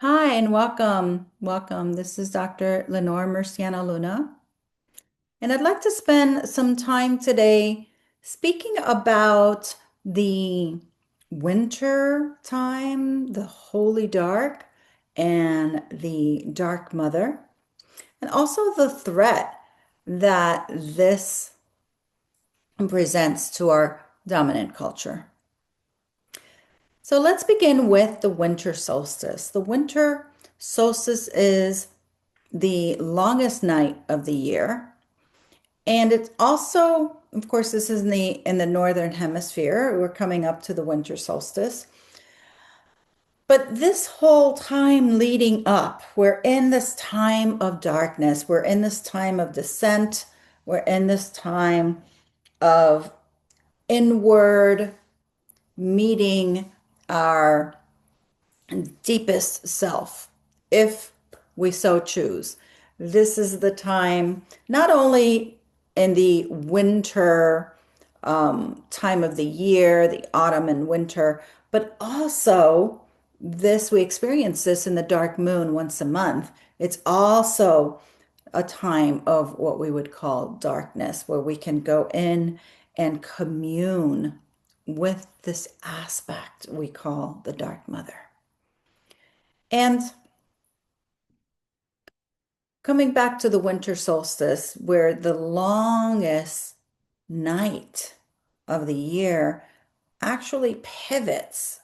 Hi and welcome. Welcome. This is Dr. Leonor Murciano-Luna, and I'd like to spend some time today speaking about the winter time, the holy dark, and the dark mother, and also the threat that this presents to our dominant culture. So let's begin with the winter solstice. The winter solstice is the longest night of the year. And it's also, of course, this is in the northern hemisphere. We're coming up to the winter solstice. But this whole time leading up, we're in this time of darkness. We're in this time of descent. We're in this time of inward meeting our deepest self, if we so choose. This is the time, not only in the winter time of the year, the autumn and winter, but also we experience this in the dark moon once a month. It's also a time of what we would call darkness, where we can go in and commune with this aspect we call the Dark Mother. And coming back to the winter solstice, where the longest night of the year actually pivots,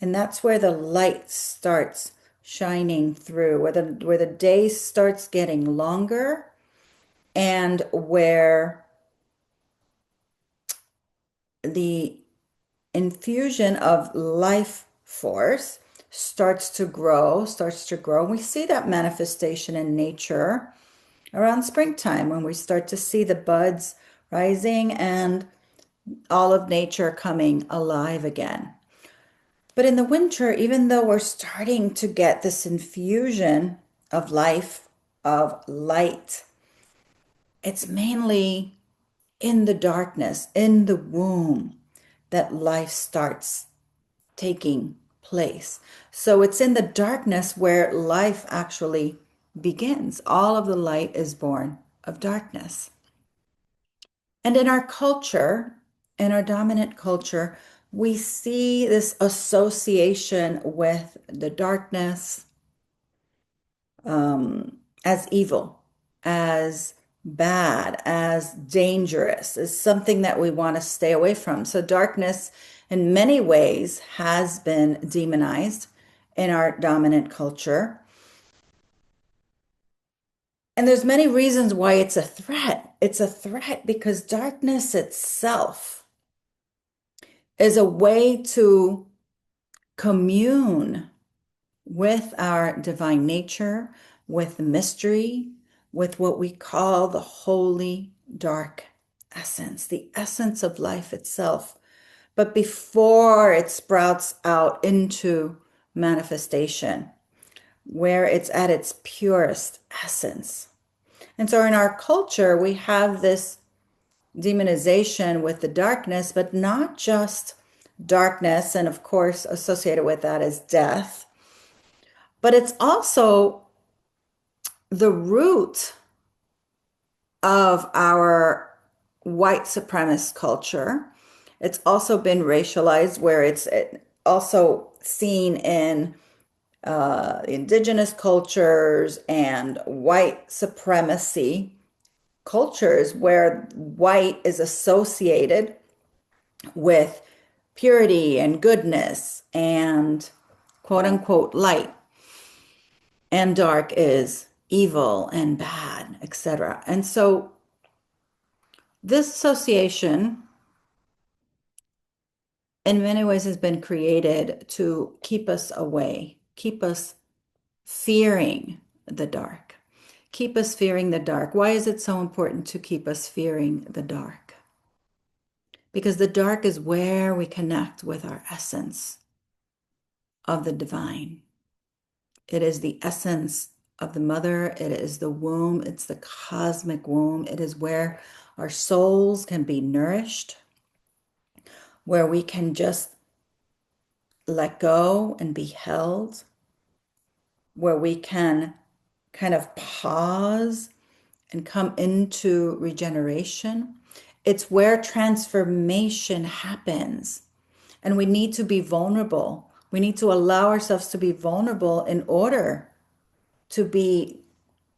and that's where the light starts shining through, where the day starts getting longer, and where the infusion of life force starts to grow. We see that manifestation in nature around springtime when we start to see the buds rising and all of nature coming alive again. But in the winter, even though we're starting to get this infusion of life, of light, it's mainly in the darkness, in the womb, that life starts taking place. So it's in the darkness where life actually begins. All of the light is born of darkness. And in our culture, in our dominant culture, we see this association with the darkness as evil, as bad, as dangerous, as something that we want to stay away from. So darkness, in many ways, has been demonized in our dominant culture. And there's many reasons why it's a threat. It's a threat because darkness itself is a way to commune with our divine nature, with mystery, with what we call the holy dark essence, the essence of life itself. But before it sprouts out into manifestation, where it's at its purest essence. And so in our culture, we have this demonization with the darkness, but not just darkness, and of course, associated with that is death, but it's also the root of our white supremacist culture. It's also been racialized, where it's also seen in indigenous cultures and white supremacy cultures, where white is associated with purity and goodness and quote unquote light, and dark is evil and bad, etc. And so this association in many ways has been created to keep us away, keep us fearing the dark, keep us fearing the dark. Why is it so important to keep us fearing the dark? Because the dark is where we connect with our essence of the divine. It is the essence of the mother. It is the womb. It's the cosmic womb. It is where our souls can be nourished, where we can just let go and be held, where we can kind of pause and come into regeneration. It's where transformation happens. And we need to be vulnerable. We need to allow ourselves to be vulnerable in order to be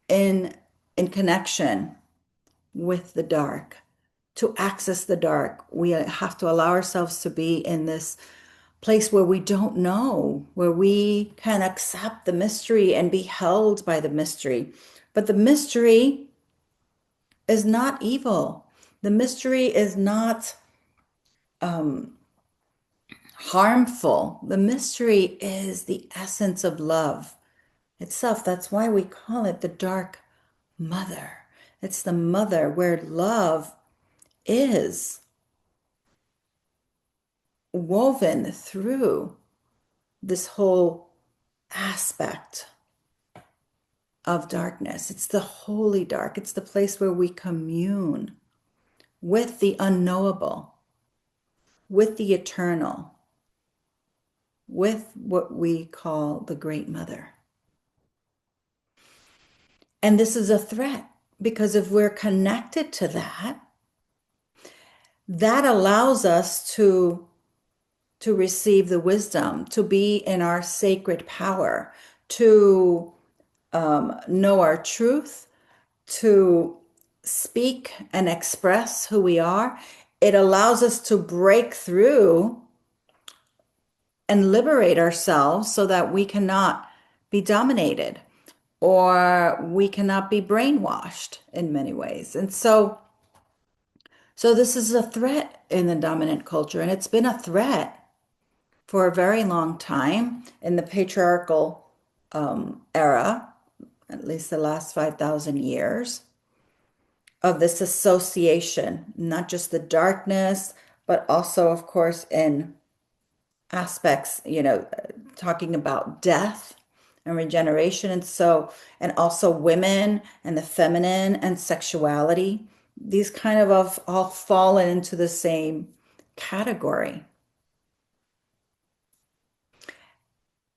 in connection with the dark. To access the dark, we have to allow ourselves to be in this place where we don't know, where we can accept the mystery and be held by the mystery. But the mystery is not evil. The mystery is not harmful. The mystery is the essence of love itself. That's why we call it the dark mother. It's the mother where love is woven through this whole aspect of darkness. It's the holy dark. It's the place where we commune with the unknowable, with the eternal, with what we call the Great Mother. And this is a threat because if we're connected to that, that allows us to receive the wisdom, to be in our sacred power, to know our truth, to speak and express who we are. It allows us to break through and liberate ourselves so that we cannot be dominated or we cannot be brainwashed in many ways. And so this is a threat in the dominant culture, and it's been a threat for a very long time in the patriarchal era, at least the last 5,000 years, of this association, not just the darkness, but also, of course, in aspects, talking about death and regeneration. And also women and the feminine and sexuality. These kind of all fall into the same category.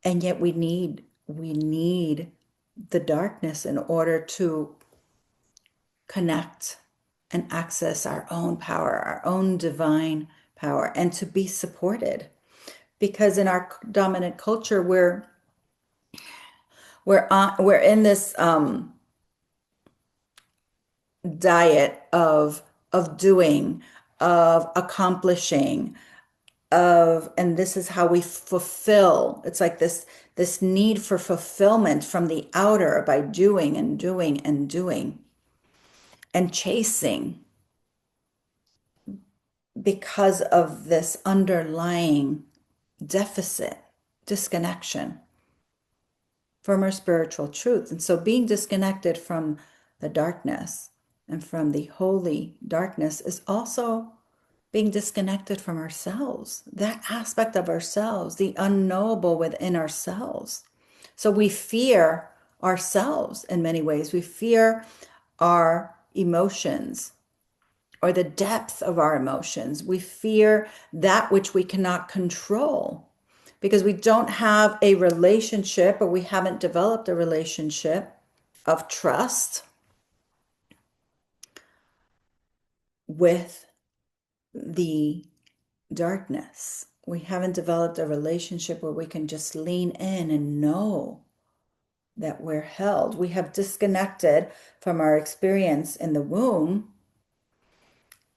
And yet we need the darkness in order to connect and access our own power, our own divine power, and to be supported. Because in our dominant culture, we're in this diet of doing, of accomplishing, and this is how we fulfill. It's like this need for fulfillment from the outer by doing and doing and doing and chasing because of this underlying deficit, disconnection from our spiritual truth. And so being disconnected from the darkness and from the holy darkness is also being disconnected from ourselves, that aspect of ourselves, the unknowable within ourselves. So we fear ourselves in many ways. We fear our emotions or the depth of our emotions. We fear that which we cannot control because we don't have a relationship or we haven't developed a relationship of trust with the darkness. We haven't developed a relationship where we can just lean in and know that we're held. We have disconnected from our experience in the womb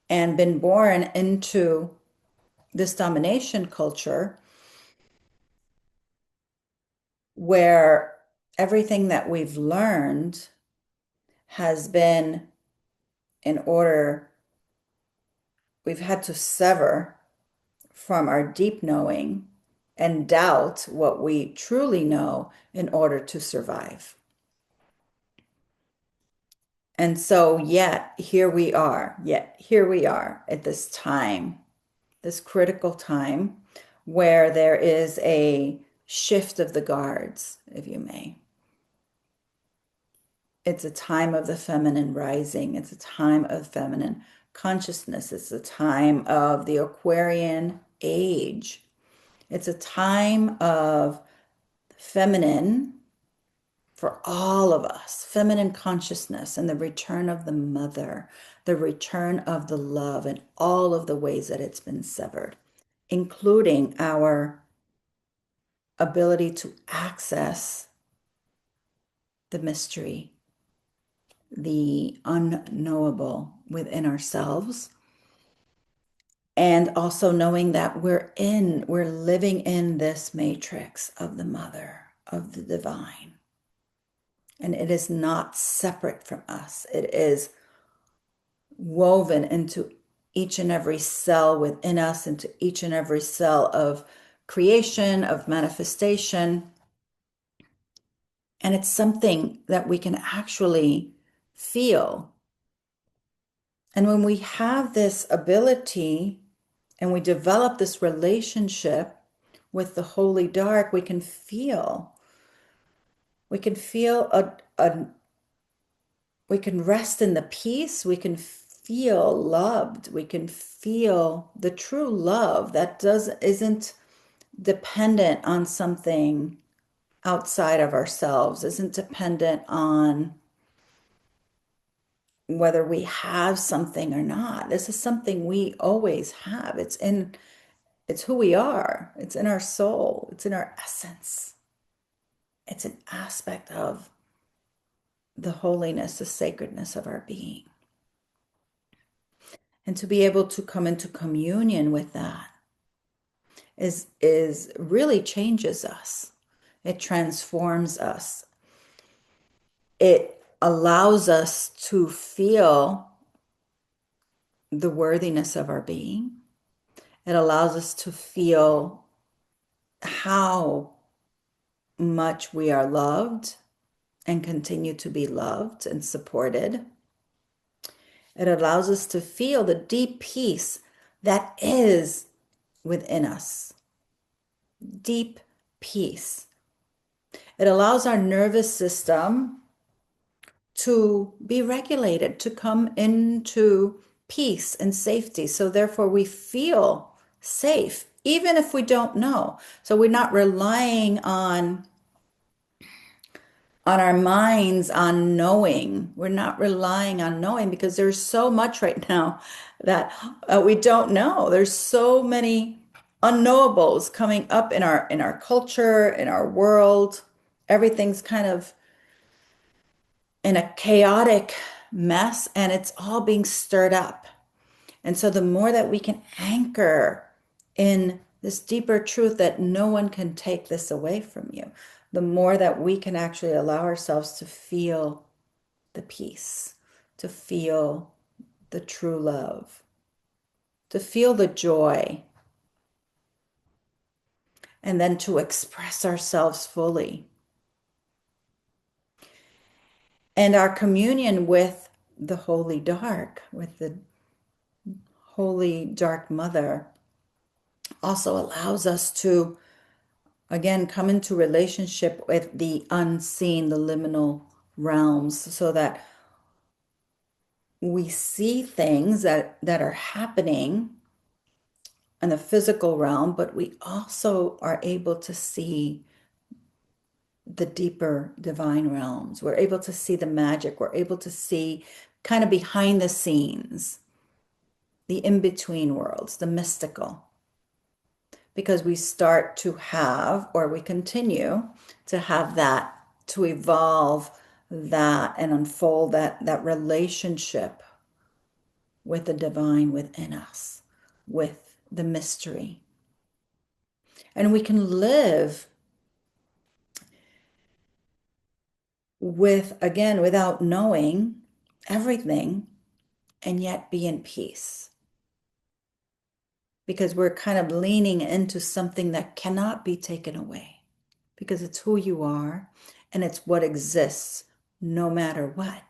and been born into this domination culture where everything that we've learned has been in order, we've had to sever from our deep knowing and doubt what we truly know in order to survive. And so, yet here we are at this time, this critical time where there is a shift of the guards, if you may. It's a time of the feminine rising. It's a time of feminine consciousness. It's a time of the Aquarian age. It's a time of feminine for all of us, feminine consciousness and the return of the mother, the return of the love in all of the ways that it's been severed, including our ability to access the mystery, the unknowable within ourselves, and also knowing that we're living in this matrix of the mother, of the divine. And it is not separate from us. It is woven into each and every cell within us, into each and every cell of creation, of manifestation. And it's something that we can actually feel. And when we have this ability and we develop this relationship with the holy dark, we can feel we can rest in the peace, we can feel loved, we can feel the true love that isn't dependent on something outside of ourselves, isn't dependent on whether we have something or not. This is something we always have. It's who we are. It's in our soul. It's in our essence. It's an aspect of the holiness, the sacredness of our being. And to be able to come into communion with that is really changes us. It transforms us. It allows us to feel the worthiness of our being. It allows us to feel how much we are loved and continue to be loved and supported. It allows us to feel the deep peace that is within us. Deep peace. It allows our nervous system to be regulated, to come into peace and safety. So therefore we feel safe, even if we don't know. So we're not relying on our minds, on knowing. We're not relying on knowing because there's so much right now that we don't know. There's so many unknowables coming up in our culture, in our world. Everything's kind of in a chaotic mess and it's all being stirred up. And so the more that we can anchor in this deeper truth that no one can take this away from you, the more that we can actually allow ourselves to feel the peace, to feel the true love, to feel the joy, and then to express ourselves fully. And our communion with the holy dark, with the holy dark mother, also allows us to again come into relationship with the unseen, the liminal realms, so that we see things that are happening in the physical realm, but we also are able to see the deeper divine realms. We're able to see the magic. We're able to see kind of behind the scenes, the in-between worlds, the mystical, because we start to have, or we continue to have that, to evolve that and unfold that relationship with the divine within us, with the mystery. And we can live with, again, without knowing everything and yet be in peace. Because we're kind of leaning into something that cannot be taken away, because it's who you are and it's what exists no matter what.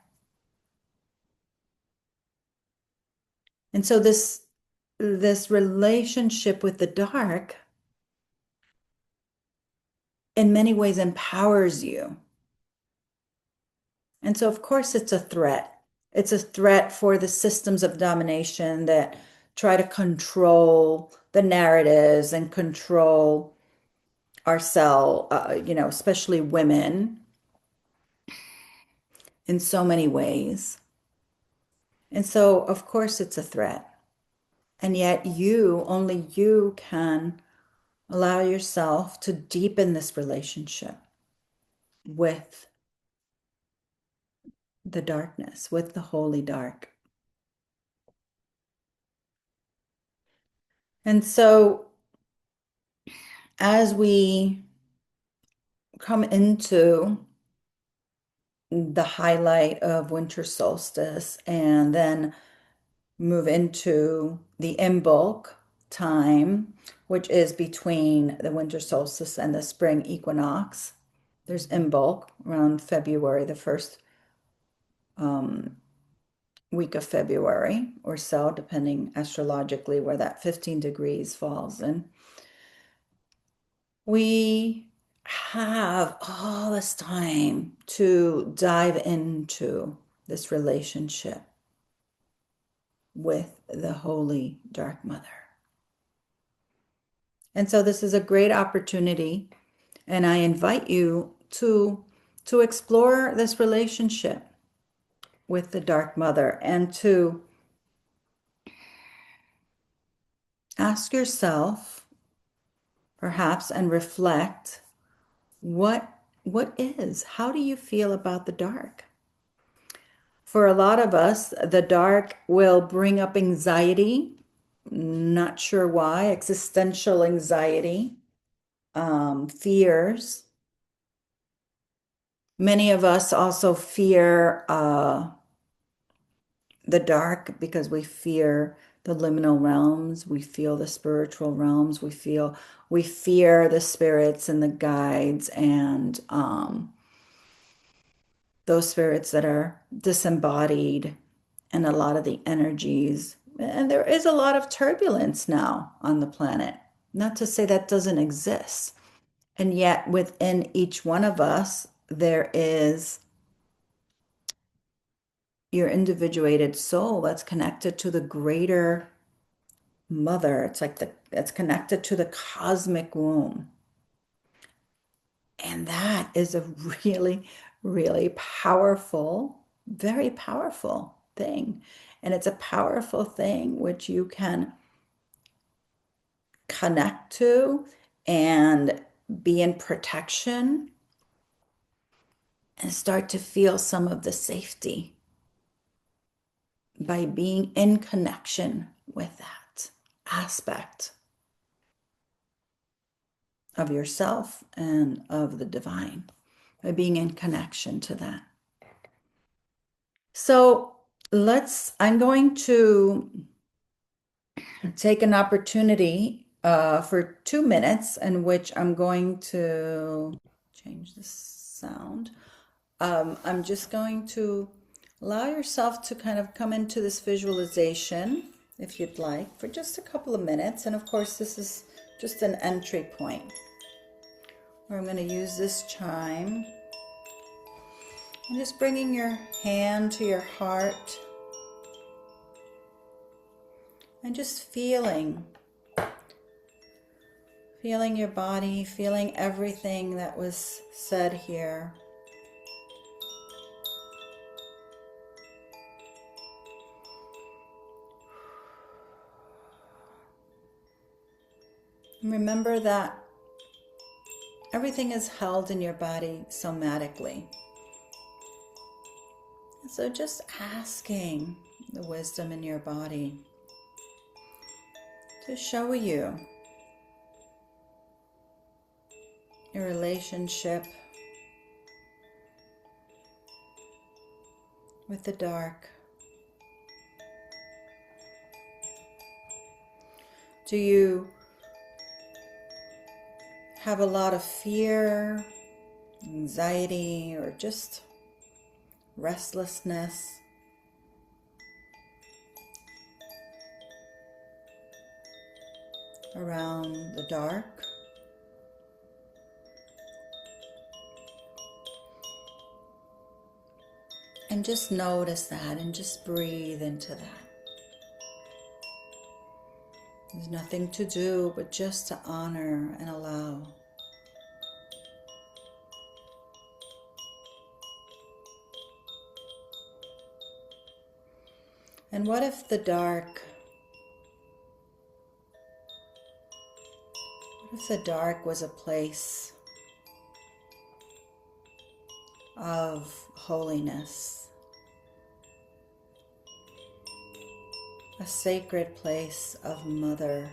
And so this relationship with the dark in many ways empowers you. And so of course it's a threat. It's a threat for the systems of domination that try to control the narratives and control ourselves, especially women. in so many ways. And so, of course, it's a threat. And yet only you can allow yourself to deepen this relationship with the darkness, with the holy dark. And so as we come into the highlight of winter solstice and then move into the Imbolc time, which is between the winter solstice and the spring equinox. There's Imbolc around February, the first week of February or so, depending astrologically where that 15 degrees falls in. We have all this time to dive into this relationship with the Holy Dark Mother. And so this is a great opportunity, and I invite you to explore this relationship with the Dark Mother and to ask yourself, perhaps, and reflect, what is? How do you feel about the dark? For a lot of us, the dark will bring up anxiety, not sure why, existential anxiety, fears. Many of us also fear the dark because we fear the liminal realms, we feel the spiritual realms, we fear the spirits and the guides and those spirits that are disembodied and a lot of the energies. And there is a lot of turbulence now on the planet. Not to say that doesn't exist. And yet within each one of us, there is your individuated soul that's connected to the greater mother. It's like it's connected to the cosmic womb. And that is a really, really powerful, very powerful thing. And it's a powerful thing which you can connect to and be in protection and start to feel some of the safety by being in connection with that aspect of yourself and of the divine, by being in connection to that. So I'm going to take an opportunity for 2 minutes in which I'm going to change the sound. I'm just going to allow yourself to kind of come into this visualization, if you'd like, for just a couple of minutes. And of course, this is just an entry point where I'm going to use this chime. And just bringing your hand to your heart and just feeling your body, feeling everything that was said here. Remember that everything is held in your body somatically. So just asking the wisdom in your body to show you your relationship with the dark. Do you have a lot of fear, anxiety, or just restlessness? Around the dark? And just notice that and just breathe into that. There's nothing to do but just to honor and allow. And what if the dark was a place of holiness, a sacred place of mother,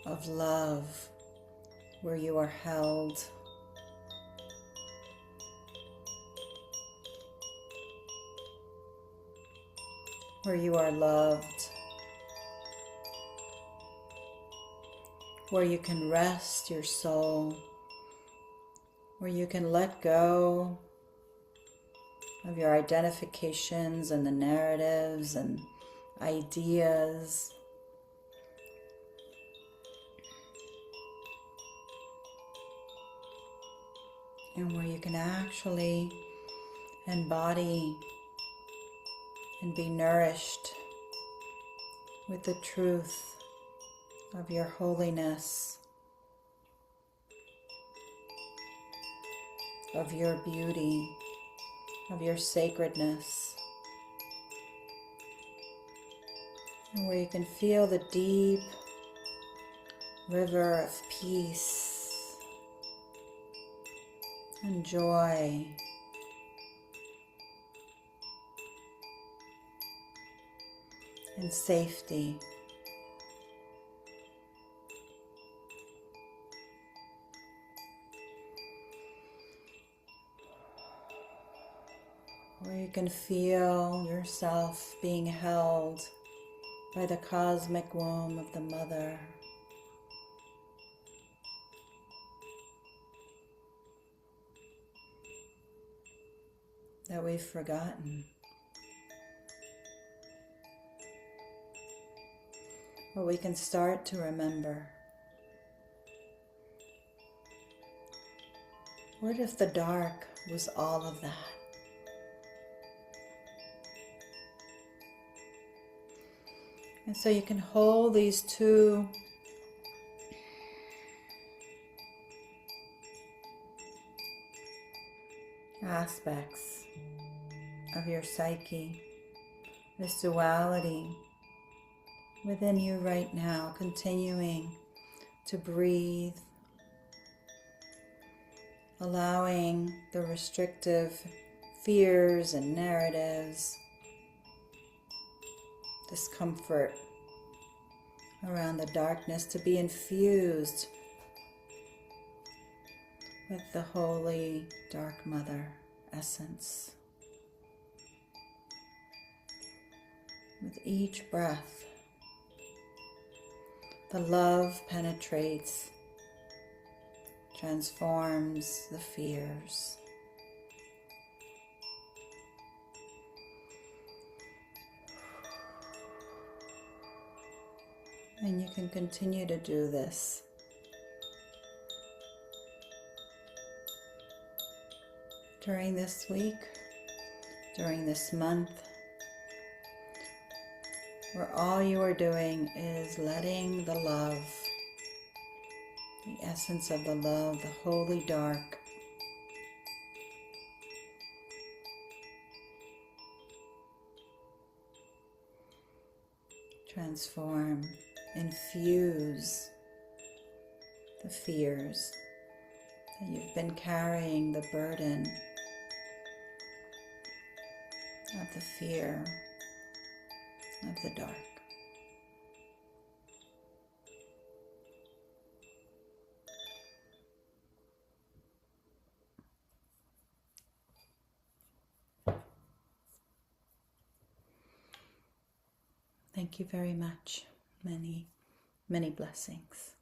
of love, where you are held, where you are loved, where you can rest your soul, where you can let go of your identifications and the narratives and ideas. And where you can actually embody and be nourished with the truth of your holiness, of your beauty, of your sacredness, and where you can feel the deep river of peace and joy and safety. Where you can feel yourself being held by the cosmic womb of the mother. That we've forgotten. But we can start to remember. What if the dark was all of that? And so you can hold these two aspects of your psyche, this duality within you right now, continuing to breathe, allowing the restrictive fears and narratives, discomfort around the darkness to be infused with the holy dark mother essence. With each breath, the love penetrates, transforms the fears. And you can continue to do this during this week, during this month, where all you are doing is letting the love, the essence of the love, the holy dark, transform, infuse the fears that you've been carrying, the burden of the fear of the dark. Thank you very much. Many, many blessings.